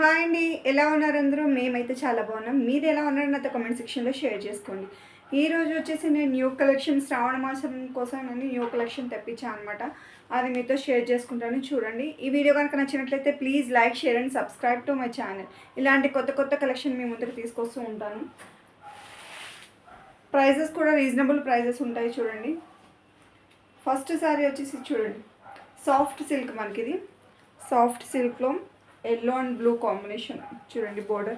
Hi అండి, ఎలా ఉన్నారు అందరూ? మేమైతే చాలా బాగున్నాం. మీరు ఎలా ఉన్నారో నాతో కామెంట్ సెక్షన్లో షేర్ చేసుకోండి. ఈరోజు వచ్చేసి నేను న్యూ కలెక్షన్ శ్రావణ మాసం కోసం నేను న్యూ కలెక్షన్ తెప్పించాను అనమాట. అది మీతో షేర్ చేసుకుంటాను, చూడండి. ఈ వీడియో కనుక నచ్చినట్లయితే please like, share and subscribe to my channel. ఇలాంటి కొత్త కొత్త కలెక్షన్ మీ ముందుకు తీసుకొస్తూ ఉంటాను. ప్రైజెస్ కూడా రీజనబుల్ ప్రైజెస్ ఉంటాయి, చూడండి. ఫస్ట్ శారీ వచ్చేసి చూడండి, సాఫ్ట్ సిల్క్. మనకి ఇది సాఫ్ట్ సిల్క్లో ఎల్లో అండ్ బ్లూ కాంబినేషన్. చూడండి, బార్డర్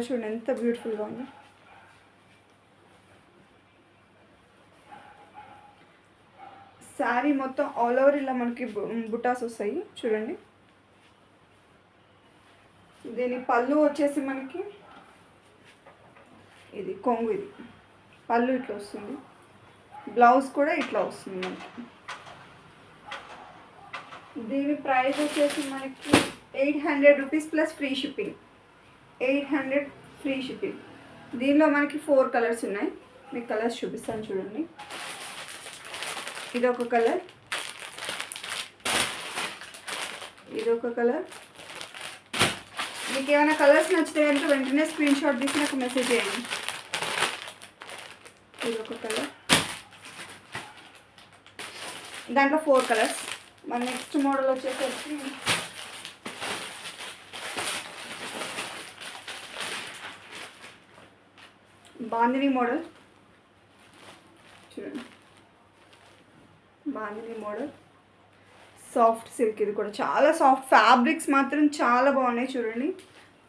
చూడండి ఎంత బ్యూటిఫుల్గా ఉంది. శారీ మొత్తం ఆల్ ఓవర్ ఇలా మనకి బుటాస్ వస్తాయి, చూడండి. దీని పళ్ళు వచ్చేసి మనకి ఇది కొంగు, ఇది పళ్ళు ఇట్లా వస్తుంది. బ్లౌజ్ కూడా ఇట్లా వస్తుంది మనకి. దీని ప్రైస్ వచ్చేసి మనకి 800 rupees plus free shipping. 800 free shipping. దీనిలో మనకి 4 కలర్స్ ఉన్నాయి. మీకు కలర్స్ చూపిస్తాను, చూడండి. ఇదొక కలర్, ఇదొక కలర్. మీకు ఏమైనా కలర్స్ నచ్చితే కనుక వెంటనే స్క్రీన్ షాట్ తీసి నాకు మెసేజ్ చేయండి. ఇదొక కలర్. దాంట్లో 4 కలర్స్. మన నెక్స్ట్ మోడల్ వచ్చేసరికి బాందిని మోడల్. చూడండి, బాందిని మోడల్ సాఫ్ట్ సిల్క్. ఇది కూడా చాలా సాఫ్ట్. ఫ్యాబ్రిక్స్ మాత్రం చాలా బాగున్నాయి, చూడండి.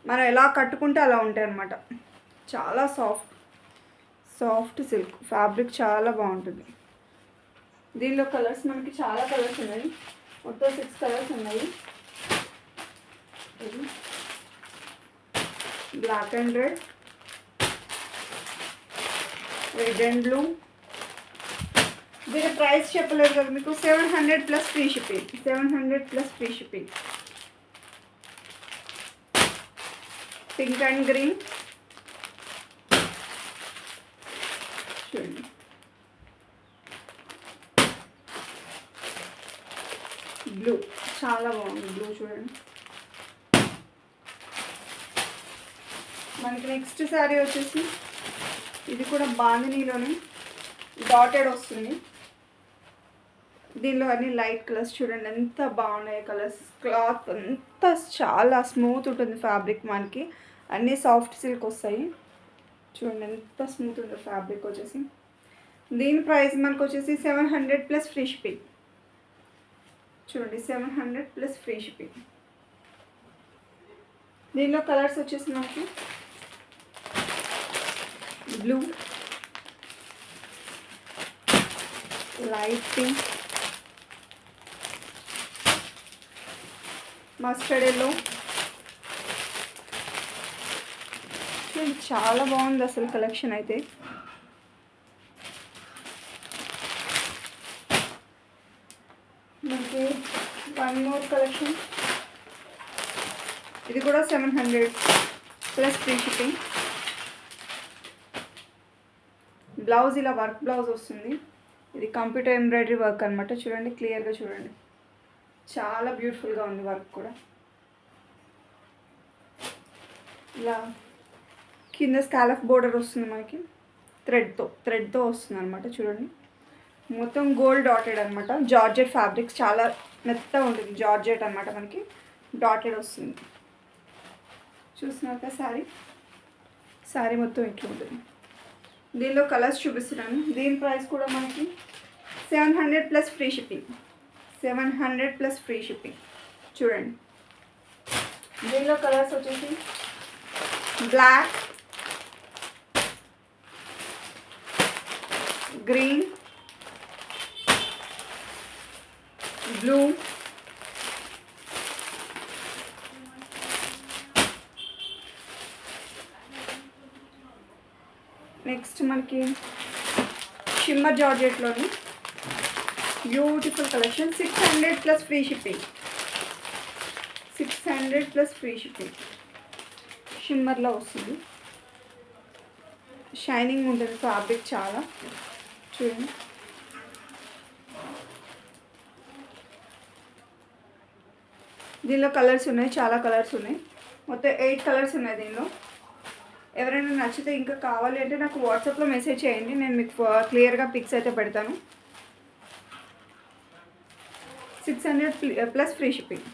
మనం ఎలా కట్టుకుంటే అలా ఉంటాయి అన్నమాట. చాలా సాఫ్ట్ సిల్క్ ఫ్యాబ్రిక్ చాలా బాగుంటుంది. దీనిలో కలర్స్ మనకి చాలా కలర్స్ ఉన్నాయి, మొత్తం 6 కలర్స్ ఉన్నాయి. Black and red, red and blue. దీని ప్రైస్ చెప్పలేదు కదా మీకు. 700 plus free shipping. 700 plus free shipping. Pink and green. చూడండి, బ్లూ చాలా బాగుంది. బ్లూ చూడండి. మనకి నెక్స్ట్ శారీ వచ్చేసి ఇది కూడా బాందినీలోనే డాటెడ్ వస్తుంది. దీనిలో అన్ని లైట్ కలర్స్. చూడండి ఎంత బాగున్నాయి కలర్స్. క్లాత్ అంతా చాలా స్మూత్ ఉంటుంది ఫ్యాబ్రిక్. మనకి అన్నీ సాఫ్ట్ సిల్క్ వస్తాయి. చూడండి ఎంత స్మూత్ ఉంటుంది ఫ్యాబ్రిక్ వచ్చేసి. దీని ప్రైస్ మనకు వచ్చేసి 700 ప్లస్ ఫ్రీ షిప్పింగ్. చూడండి, 700 ప్లస్ ఫ్రీ షిప్పింగ్. దీనిలో కలర్స్ వచ్చేసి మనకి blue, light pink, mustard yellow. చూడండి చాలా బాగుంది అసలు కలెక్షన్ అయితే. మనకి 1 మోర్ కలెక్షన్. ఇది కూడా 700 ప్లస్ ఫ్రీ షిప్పింగ్. బ్లౌజ్ ఇలా వర్క్ బ్లౌజ్ వస్తుంది. ఇది కంప్యూటర్ ఎంబ్రాయిడరీ వర్క్ అనమాట. చూడండి, క్లియర్గా చూడండి. చాలా బ్యూటిఫుల్గా ఉంది వర్క్ కూడా. ఇలా కింద స్కాలఫ్ బోర్డర్ వస్తుంది మనకి. థ్రెడ్తో వస్తుంది అనమాట. చూడండి, మొత్తం గోల్డ్ డాటెడ్ అనమాట. జార్జెట్ ఫ్యాబ్రిక్స్ చాలా మెత్తగా ఉంటుంది. జార్జెట్ అనమాట. మనకి డాటెడ్ వస్తుంది. చూస్తున్నారు కదా శారీ మొత్తం ఇట్లా ఉంటుంది. దీనిలో కలర్స్ చూపిస్తున్నాను. దీని ప్రైస్ కూడా మనకి 700 plus free shipping. 700 plus free shipping. చూడండి, దీనిలో కలర్స్ వచ్చేసి బ్లాక్, గ్రీన్, బ్లూ, నెక్స్ట్ మనకి షిమ్మర్ జార్జెట్లోని beautiful collection. 600 plus free shipping. 600 plus free shipping. షిమ్మర్లో వస్తుంది. షైనింగ్ ఉంటుంది ఫ్యాబ్రిక్ చాలా. చూడండి, దీనిలో కలర్స్ ఉన్నాయి, చాలా కలర్స్ ఉన్నాయి. మొత్తం 8 కలర్స్ ఉన్నాయి దీనిలో. ఎవరైనా నచ్చితే ఇంకా కావాలి అంటే నాకు వాట్సాప్లో మెసేజ్ చేయండి, నేను మీకు క్లియర్గా పిక్స్ అయితే పెడతాను. 600 ప్లస్ ఫ్రీ షిప్పింగ్.